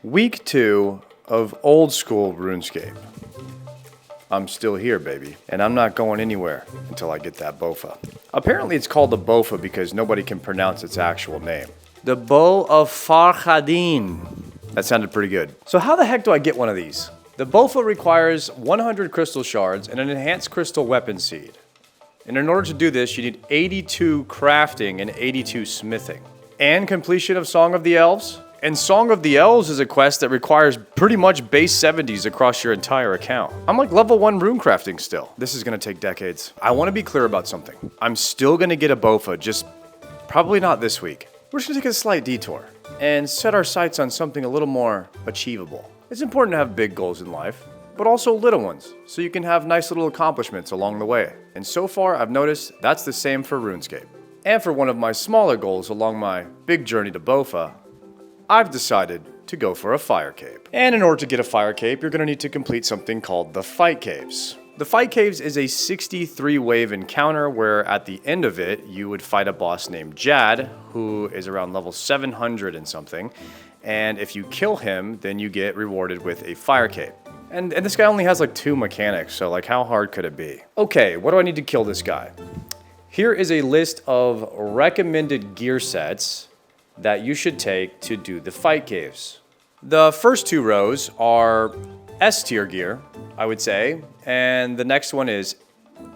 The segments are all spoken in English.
Week 2 of old school RuneScape. I'm still here, baby, and I'm not going anywhere until I get that bofa. Apparently it's called the bofa because nobody can pronounce its actual name. The Bow of Farhadin. That sounded pretty good. So how the heck do I get one of these? The bofa requires 100 crystal shards and an enhanced crystal weapon seed. And in order to do this, you need 82 crafting and 82 smithing. And completion of Song of the Elves. And Song of the Elves is a quest that requires pretty much base 70s across your entire account. I'm like level 1 rune crafting still. This is gonna take decades. I wanna be clear about something. I'm still gonna get a bofa, just probably not this week. We're just gonna take a slight detour and set our sights on something a little more achievable. It's important to have big goals in life, but also little ones, so you can have nice little accomplishments along the way. And so far, I've noticed that's the same for RuneScape. And for one of my smaller goals along my big journey to bofa, I've decided to go for a fire cape. And in order to get a fire cape, you're gonna need to complete something called the Fight Caves. The Fight Caves is a 63 wave encounter where at the end of it, you would fight a boss named Jad, who is around level 700 and something. And if you kill him, then you get rewarded with a fire cape. And this guy only has like 2 mechanics, so like how hard could it be? Okay, what do I need to kill this guy? Here is a list of recommended gear sets that you should take to do the Fight Caves. The first 2 rows are S tier gear, I would say, and the next one is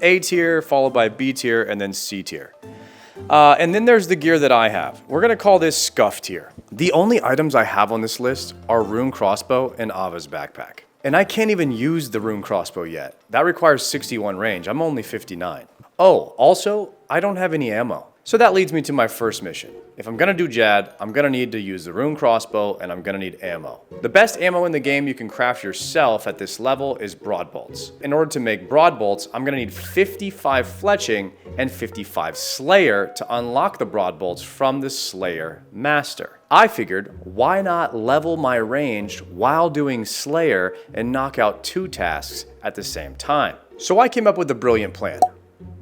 A tier, followed by B tier, and then C tier. And then there's the gear that I have. We're gonna call this Scuff tier. The only items I have on this list are Rune Crossbow and Ava's backpack. And I can't even use the Rune Crossbow yet. That requires 61 range, I'm only 59. Oh, also, I don't have any ammo. So that leads me to my first mission. If I'm gonna do Jad, I'm gonna need to use the Rune Crossbow and I'm gonna need ammo. The best ammo in the game you can craft yourself at this level is broad bolts. In order to make broad bolts, I'm gonna need 55 fletching and 55 slayer to unlock the broad bolts from the Slayer Master. I figured, why not level my range while doing Slayer and knock out 2 tasks at the same time? So I came up with a brilliant plan.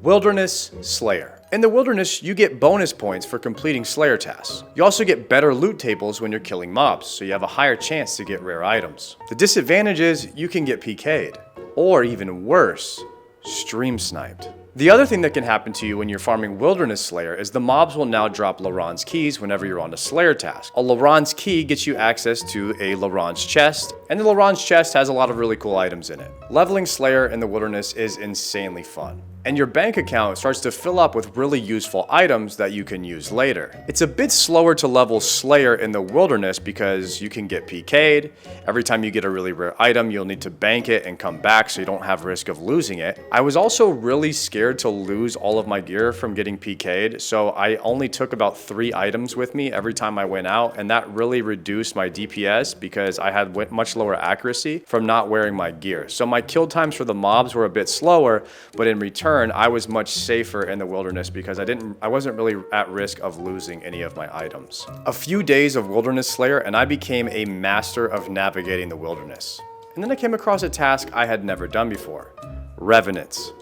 Wilderness Slayer. In the Wilderness, you get bonus points for completing Slayer tasks. You also get better loot tables when you're killing mobs, so you have a higher chance to get rare items. The disadvantage is you can get PK'd, or even worse, stream sniped. The other thing that can happen to you when you're farming Wilderness Slayer is the mobs will now drop Laron's keys whenever you're on a Slayer task. A Laron's key gets you access to a Laron's chest, and the Laron's chest has a lot of really cool items in it. Leveling Slayer in the Wilderness is insanely fun. And your bank account starts to fill up with really useful items that you can use later. It's a bit slower to level Slayer in the Wilderness because you can get PK'd. Every time you get a really rare item, you'll need to bank it and come back so you don't have risk of losing it. I was also really scared to lose all of my gear from getting PK'd, so I only took about 3 items with me every time I went out, and that really reduced my DPS because I had much lower accuracy from not wearing my gear. So my kill times for the mobs were a bit slower, but in return, I was much safer in the Wilderness because I wasn't really at risk of losing any of my items. A few days of Wilderness Slayer and I became a master of navigating the Wilderness. And then I came across a task I had never done before. Revenants.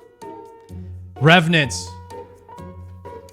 Revenants.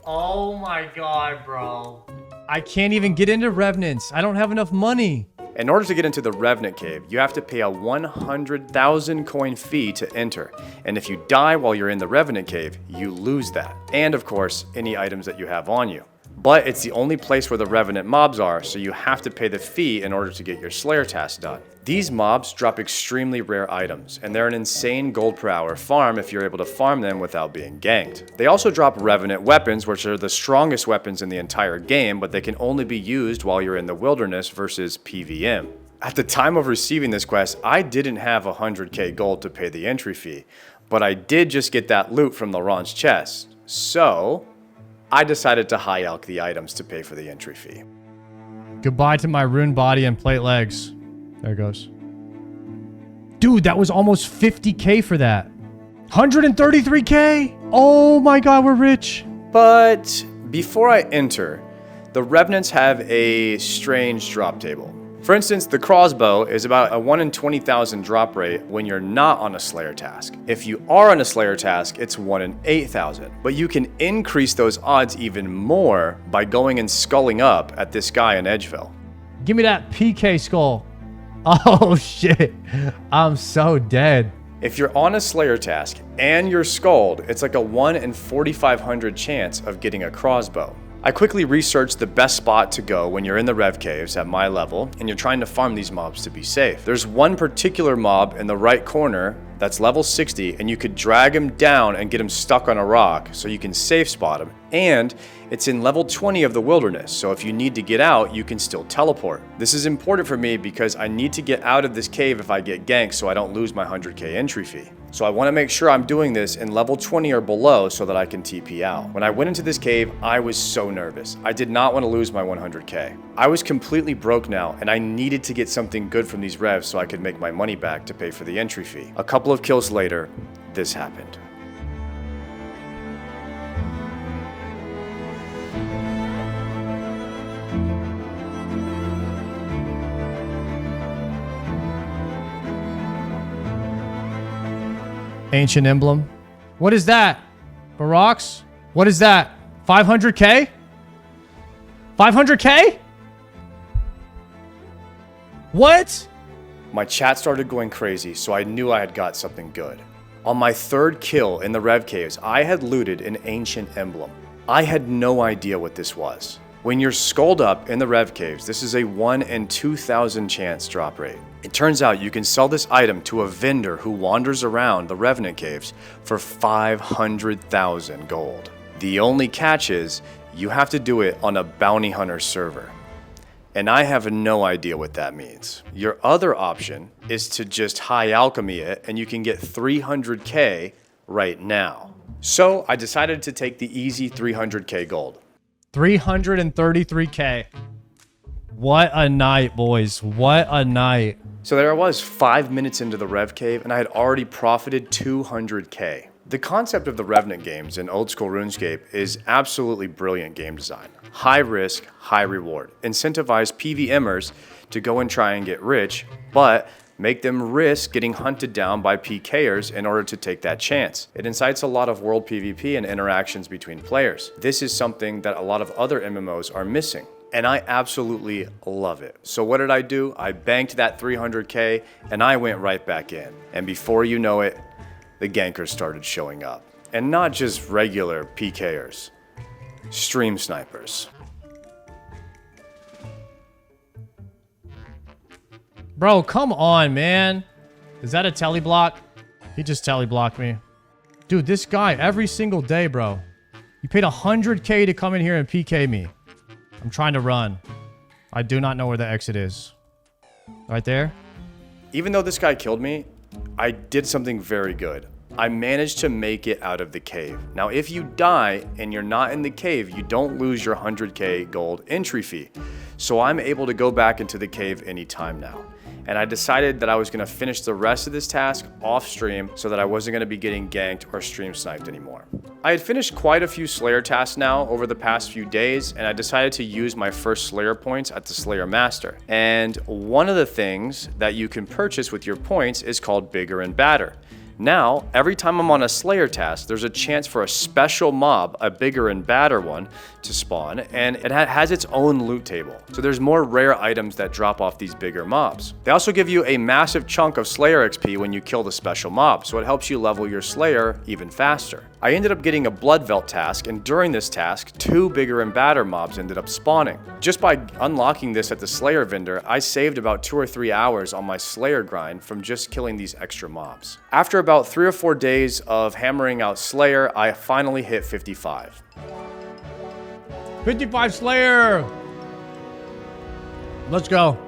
Oh my god, bro. I can't even get into Revenants. I don't have enough money. In order to get into the Revenant Cave, you have to pay a 100,000 coin fee to enter. And if you die while you're in the Revenant Cave, you lose that. And of course, any items that you have on you. But it's the only place where the Revenant mobs are, so you have to pay the fee in order to get your Slayer task done. These mobs drop extremely rare items, and they're an insane gold per hour farm if you're able to farm them without being ganked. They also drop Revenant weapons, which are the strongest weapons in the entire game, but they can only be used while you're in the Wilderness versus PVM. At the time of receiving this quest, I didn't have 100k gold to pay the entry fee, but I did just get that loot from Laron's chest. So I decided to high elk the items to pay for the entry fee. Goodbye to my rune body and plate legs. There it goes. Dude, that was almost 50k for that. 133k? Oh my god, we're rich. But before I enter, the Revenants have a strange drop table. For instance, the crossbow is about a 1 in 20,000 drop rate when you're not on a Slayer task. If you are on a Slayer task, it's 1 in 8,000. But you can increase those odds even more by going and sculling up at this guy in Edgeville. Give me that PK skull. Oh shit. I'm so dead. If you're on a Slayer task and you're skulled, it's like a 1 in 4,500 chance of getting a crossbow. I quickly researched the best spot to go when you're in the Rev Caves at my level and you're trying to farm these mobs to be safe. There's one particular mob in the right corner that's level 60 and you could drag him down and get him stuck on a rock so you can safe spot him. And it's in level 20 of the wilderness, so if you need to get out, you can still teleport. This is important for me because I need to get out of this cave if I get ganked so I don't lose my 100k entry fee. So I want to make sure I'm doing this in level 20 or below so that I can TP out. When I went into this cave, I was so nervous. I did not want to lose my 100k. I was completely broke now and I needed to get something good from these revs so I could make my money back to pay for the entry fee. A couple of kills later, this happened. Ancient emblem. What is that? Barracks? What is that? 500k? 500k? What? My chat started going crazy, so I knew I had got something good. On my third kill in the Rev Caves, I had looted an ancient emblem. I had no idea what this was. When you're skulled up in the Rev Caves, this is a 1 in 2,000 chance drop rate. It turns out you can sell this item to a vendor who wanders around the Revenant Caves for 500,000 gold. The only catch is, you have to do it on a bounty hunter server. And I have no idea what that means. Your other option is to just high alchemy it and you can get 300k right now. So I decided to take the easy 300k gold. 333k. What a night, boys. What a night. So there I was 5 minutes into the Rev Cave and I had already profited 200k. The concept of the Revenant games in old school RuneScape is absolutely brilliant game design. High risk, high reward. Incentivize PVMers to go and try and get rich, but make them risk getting hunted down by PKers in order to take that chance. It incites a lot of world PvP and interactions between players. This is something that a lot of other MMOs are missing. And I absolutely love it. So what did I do? I banked that 300k and I went right back in. And before you know it, the gankers started showing up. And not just regular PKers, stream snipers. Bro, come on, man. Is that a telly block? He just telly blocked me. Dude, this guy every single day, bro. You paid 100k to come in here and PK me. I'm trying to run. I do not know where the exit is. Right there? Even though this guy killed me, I did something very good. I managed to make it out of the cave. Now, if you die and you're not in the cave, you don't lose your 100k gold entry fee. So I'm able to go back into the cave anytime now. And I decided that I was going to finish the rest of this task off stream so that I wasn't going to be getting ganked or stream sniped anymore. I had finished quite a few Slayer tasks now over the past few days, and I decided to use my first Slayer points at the Slayer Master. And one of the things that you can purchase with your points is called Bigger and Badder. Now, every time I'm on a Slayer task, there's a chance for a special mob, a bigger and badder one, to spawn, and it has its own loot table. So there's more rare items that drop off these bigger mobs. They also give you a massive chunk of Slayer XP when you kill the special mob, so it helps you level your Slayer even faster. I ended up getting a Blood Velt task, and during this task, 2 bigger and badder mobs ended up spawning. Just by unlocking this at the Slayer vendor, I saved about 2 or 3 hours on my Slayer grind from just killing these extra mobs. After about 3 or 4 days of hammering out Slayer, I finally hit 55. 55 Slayer! Let's go.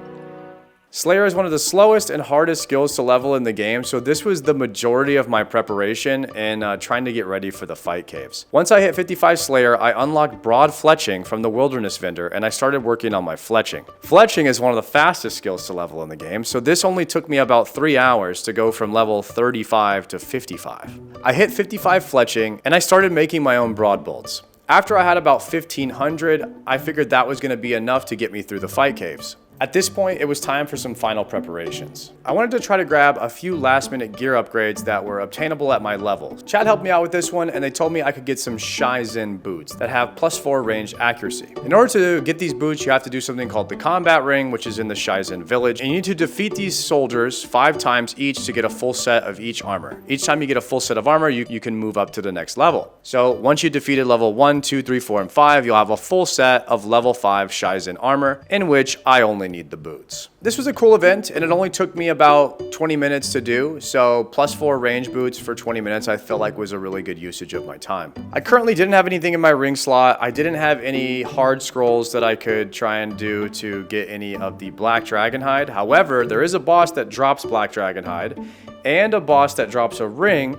Slayer is one of the slowest and hardest skills to level in the game, so this was the majority of my preparation and trying to get ready for the fight caves. Once I hit 55 Slayer, I unlocked Broad Fletching from the Wilderness vendor, and I started working on my Fletching. Fletching is one of the fastest skills to level in the game, so this only took me about 3 hours to go from level 35 to 55. I hit 55 Fletching, and I started making my own broad bolts. After I had about 1,500, I figured that was going to be enough to get me through the fight caves. At this point, it was time for some final preparations. I wanted to try to grab a few last-minute gear upgrades that were obtainable at my level. Chad helped me out with this one, and they told me I could get some Shizen boots that have +4 range accuracy. In order to get these boots, you have to do something called the combat ring, which is in the Shizen village, and you need to defeat these soldiers 5 times each to get a full set of each armor. Each time you get a full set of armor, you can move up to the next level. So once you defeated level 1, 2, 3, 4, and 5, you'll have a full set of level 5 Shizen armor, in which I only need the boots. This was a cool event, and it only took me about 20 minutes to do, so +4 range boots for 20 minutes I felt like was a really good usage of my time. I currently didn't have anything in my ring slot. I didn't have any hard scrolls that I could try and do to get any of the black dragon hide. However, there is a boss that drops black dragon hide, and a boss that drops a ring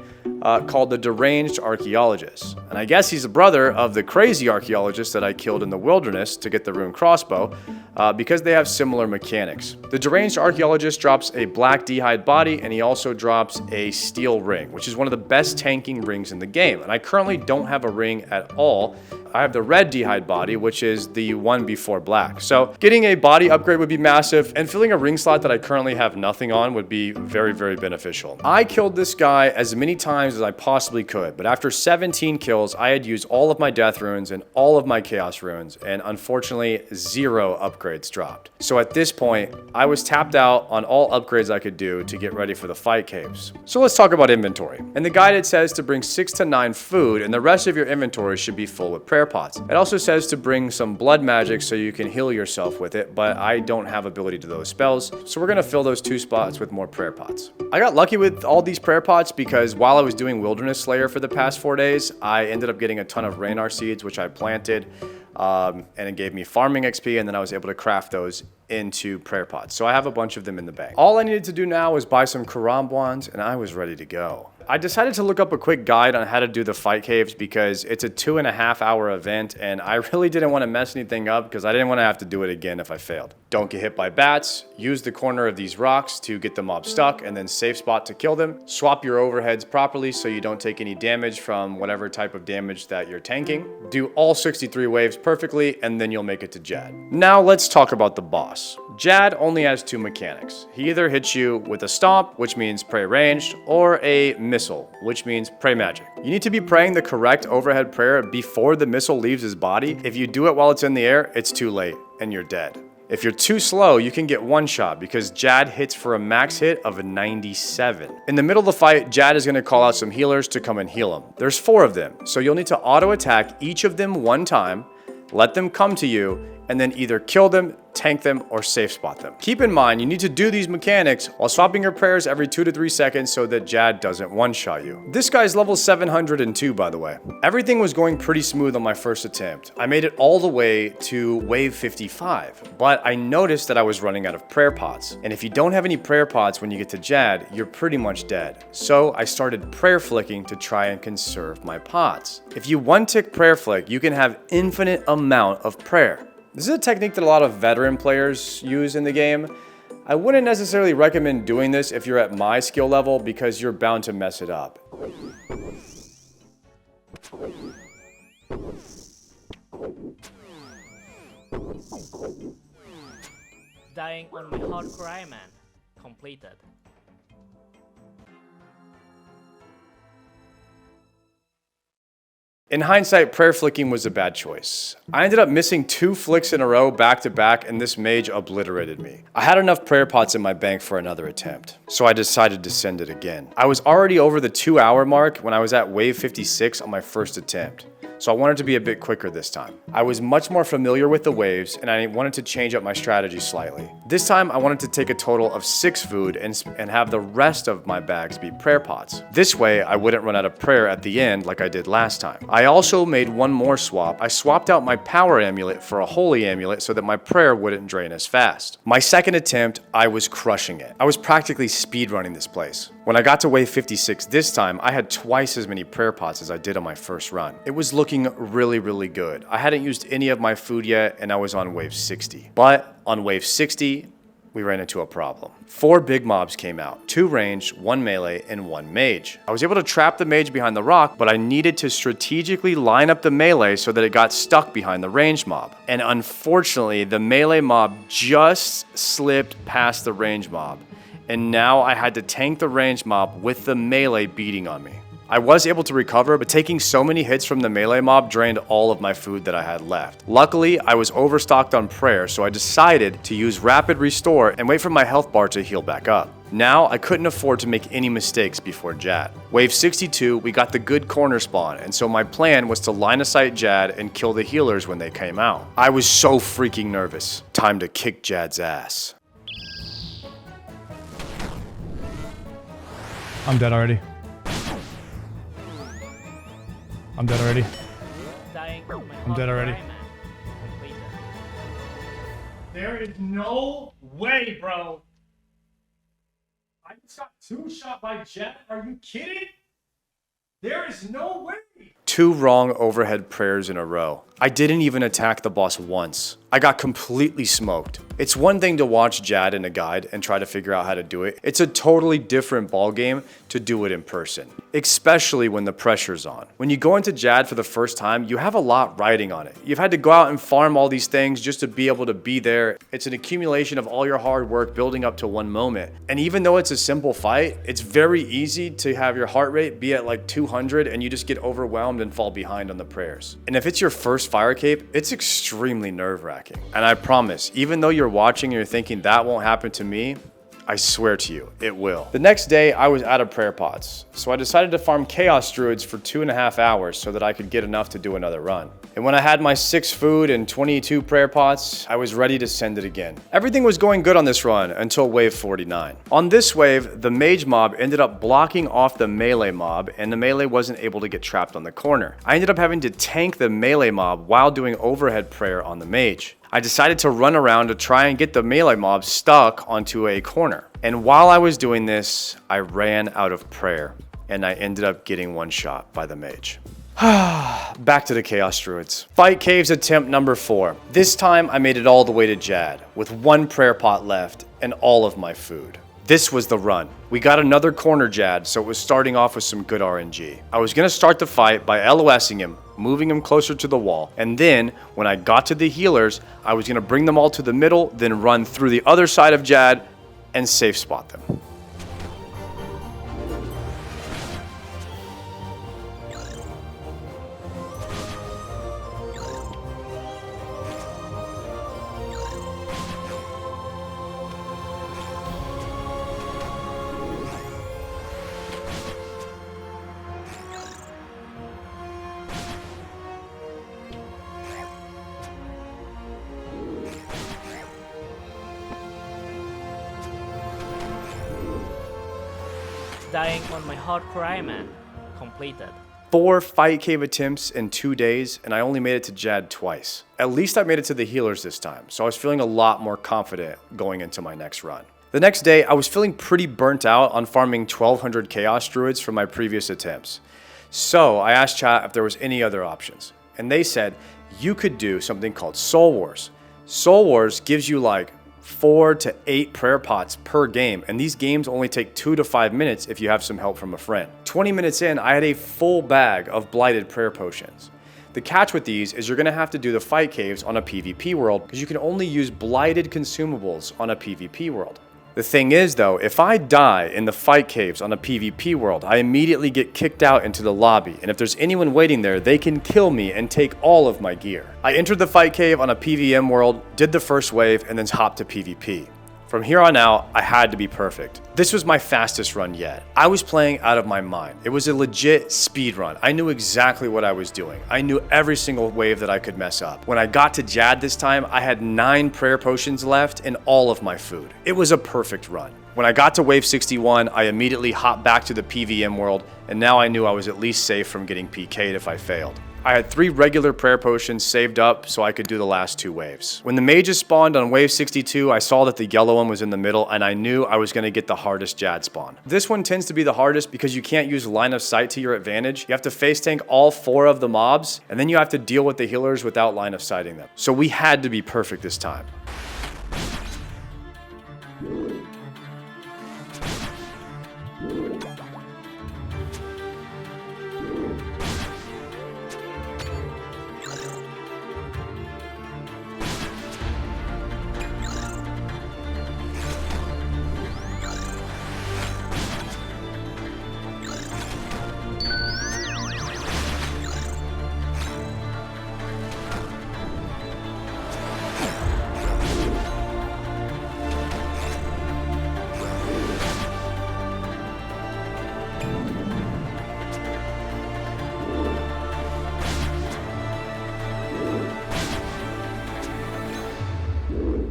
called the Deranged Archaeologist. And I guess he's a brother of the crazy archaeologist that I killed in the wilderness to get the rune crossbow, because they have similar mechanics. The Deranged Archaeologist drops a black d'hide body, and he also drops a steel ring, which is one of the best tanking rings in the game. And I currently don't have a ring at all. I have the red d'hide body, which is the one before black. So getting a body upgrade would be massive, and filling a ring slot that I currently have nothing on would be very, very beneficial. I killed this guy as many times as I possibly could, but after 17 kills, I had used all of my death runes and all of my chaos runes, and unfortunately, 0 upgrades dropped. So at this point, I was tapped out on all upgrades I could do to get ready for the fight caves. So let's talk about inventory. In the guide, it says to bring 6 to 9 food, and the rest of your inventory should be full with prayer pots. It also says to bring some blood magic so you can heal yourself with it, but I don't have ability to those spells, so we're gonna fill those 2 spots with more prayer pots. I got lucky with all these prayer pots because while I was doing Wilderness Slayer for the past 4 days, I ended up getting a ton of Raynar seeds, which I planted, and it gave me farming XP, and then I was able to craft those into prayer pots. So I have a bunch of them in the bank. All I needed to do now was buy some Karambwans, and I was ready to go. I decided to look up a quick guide on how to do the fight caves because it's a 2.5 hour event, and I really didn't want to mess anything up because I didn't want to have to do it again if I failed. Don't get hit by bats, use the corner of these rocks to get the mob stuck, and then safe spot to kill them. Swap your overheads properly so you don't take any damage from whatever type of damage that you're tanking. Do all 63 waves perfectly, and then you'll make it to Jad. Now let's talk about the boss. Jad only has 2 mechanics. He either hits you with a stomp, which means pray ranged, or a missile, which means pray magic. You need to be praying the correct overhead prayer before the missile leaves his body. If you do it while it's in the air, it's too late and you're dead. If you're too slow, you can get one shot because Jad hits for a max hit of a 97. In the middle of the fight, Jad is going to call out some healers to come and heal him. There's 4 of them, so you'll need to auto attack each of them 1 time, let them come to you, and then either kill them, tank them, or safe spot them. Keep in mind, you need to do these mechanics while swapping your prayers every 2 to 3 seconds so that Jad doesn't one-shot you. This guy's level 702, by the way. Everything was going pretty smooth on my first attempt. I made it all the way to wave 55, but I noticed that I was running out of prayer pots. And if you don't have any prayer pots when you get to Jad, you're pretty much dead. So I started prayer flicking to try and conserve my pots. If you one-tick prayer flick, you can have infinite amount of prayer. This is a technique that a lot of veteran players use in the game. I wouldn't necessarily recommend doing this if you're at my skill level because you're bound to mess it up. Dying on my hard cry, man. Completed. In hindsight, prayer flicking was a bad choice. I ended up missing 2 flicks in a row back to back, and this mage obliterated me. I had enough prayer pots in my bank for another attempt, so I decided to send it again. I was already over the 2-hour mark when I was at wave 56 on my first attempt, so I wanted to be a bit quicker this time. I was much more familiar with the waves, and I wanted to change up my strategy slightly. This time, I wanted to take a total of 6 food and have the rest of my bags be prayer pots. This way, I wouldn't run out of prayer at the end like I did last time. I also made one more swap. I swapped out my power amulet for a holy amulet so that my prayer wouldn't drain as fast. My second attempt, I was crushing it. I was practically speedrunning this place. When I got to wave 56 this time, I had twice as many prayer pots as I did on my first run. It was looking really, really good. I hadn't used any of my food yet, and I was on wave 60. But on wave 60, we ran into a problem. 4 big mobs came out, 2 ranged, 1 melee, and 1 mage. I was able to trap the mage behind the rock, but I needed to strategically line up the melee so that it got stuck behind the ranged mob. And unfortunately, the melee mob just slipped past the ranged mob, and now I had to tank the ranged mob with the melee beating on me. I was able to recover, but taking so many hits from the melee mob drained all of my food that I had left. Luckily, I was overstocked on prayer, so I decided to use rapid restore and wait for my health bar to heal back up. Now, I couldn't afford to make any mistakes before Jad. Wave 62, we got the good corner spawn, and so my plan was to line of sight Jad and kill the healers when they came out. I was so freaking nervous. Time to kick Jad's ass. I'm dead already. I'm dead already. Dying on my I'm dead already. hard cry, man. Completed. There is no way, bro. I just got 2-shot by Jet. Are you kidding? There is no way. 2 wrong overhead prayers in a row. I didn't even attack the boss once. I got completely smoked. It's one thing to watch Jad in a guide and try to figure out how to do it. It's a totally different ballgame to do it in person, especially when the pressure's on. When you go into Jad for the first time, you have a lot riding on it. You've had to go out and farm all these things just to be able to be there. It's an accumulation of all your hard work building up to one moment. And even though it's a simple fight, it's very easy to have your heart rate be at like 200 and you just get overwhelmed and fall behind on the prayers. And if it's your first fire cape, it's extremely nerve-wracking. And I promise, even though you're watching and you're thinking that won't happen to me, I swear to you, it will. The next day, I was out of prayer pots, so I decided to farm Chaos Druids for 2.5 hours so that I could get enough to do another run. And when I had my 6 food and 22 prayer pots, I was ready to send it again. Everything was going good on this run until wave 49. On this wave, the mage mob ended up blocking off the melee mob, and the melee wasn't able to get trapped on the corner. I ended up having to tank the melee mob while doing overhead prayer on the mage. I decided to run around to try and get the melee mob stuck onto a corner. And while I was doing this, I ran out of prayer, and I ended up getting 1 shot by the mage. Back to the Chaos Druids. Fight Caves attempt number 4. This time I made it all the way to Jad, with 1 prayer pot left and all of my food. This was the run. We got another corner Jad, so it was starting off with some good RNG. I was gonna start the fight by LOSing him, moving him closer to the wall, and then, when I got to the healers, I was gonna bring them all to the middle, then run through the other side of Jad and safe spot them. Dying on my hard cry, man. Completed. 4 fight cave attempts in 2 days, and I only made it to Jad twice. At least I made it to the healers this time, so I was feeling a lot more confident going into my next run. The next day, I was feeling pretty burnt out on farming 1200 Chaos Druids from my previous attempts. So I asked chat if there was any other options, and they said you could do something called Soul Wars. Soul Wars gives you like 4 to 8 prayer pots per game, and these games only take 2 to 5 minutes if you have some help from a friend. 20 minutes in, I had a full bag of blighted prayer potions. The catch with these is you're gonna have to do the fight caves on a PvP world because you can only use blighted consumables on a PvP world. The thing is though, if I die in the fight caves on a PvP world, I immediately get kicked out into the lobby, and if there's anyone waiting there, they can kill me and take all of my gear. I entered the fight cave on a PvM world, did the first wave, and then hopped to PvP. From here on out, I had to be perfect. This was my fastest run yet. I was playing out of my mind. It was a legit speed run. I knew exactly what I was doing. I knew every single wave that I could mess up. When I got to Jad this time, I had 9 prayer potions left and all of my food. It was a perfect run. When I got to wave 61, I immediately hopped back to the PvM world, and now I knew I was at least safe from getting PK'd if I failed. I had 3 regular prayer potions saved up so I could do the last 2 waves. When the mages spawned on wave 62, I saw that the yellow one was in the middle, and I knew I was going to get the hardest Jad spawn. This one tends to be the hardest because you can't use line of sight to your advantage. You have to face tank all 4 of the mobs, and then you have to deal with the healers without line of sighting them. So we had to be perfect this time.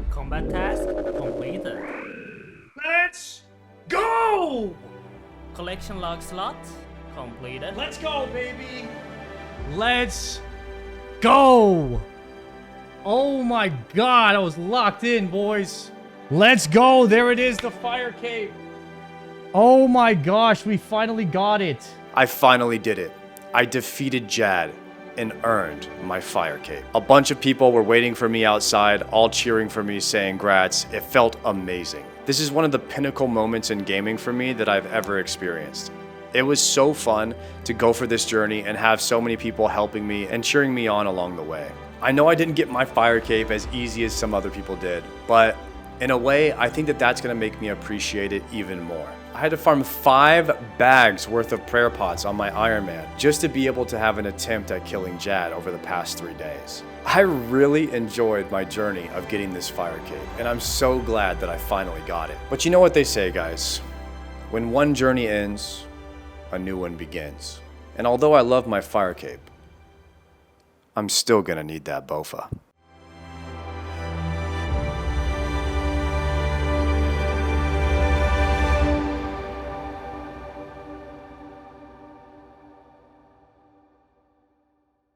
Combat task completed. Let's go! Collection log slot completed. Let's go, baby! Let's go! Oh my god, I was locked in, boys. Let's go! There it is, the fire cape. Oh my gosh, we finally got it. I finally did it. I defeated Jad and earned my fire cape. A bunch of people were waiting for me outside, all cheering for me, saying grats. It felt amazing. This is one of the pinnacle moments in gaming for me that I've ever experienced. It was so fun to go for this journey and have so many people helping me and cheering me on along the way. I know I didn't get my fire cape as easy as some other people did, but in a way, I think that that's gonna make me appreciate it even more. I had to farm 5 bags worth of prayer pots on my Iron Man just to be able to have an attempt at killing Jad over the past 3 days. I really enjoyed my journey of getting this fire cape, and I'm so glad that I finally got it. But you know what they say, guys? When one journey ends, a new one begins. And although I love my fire cape, I'm still gonna need that bofa.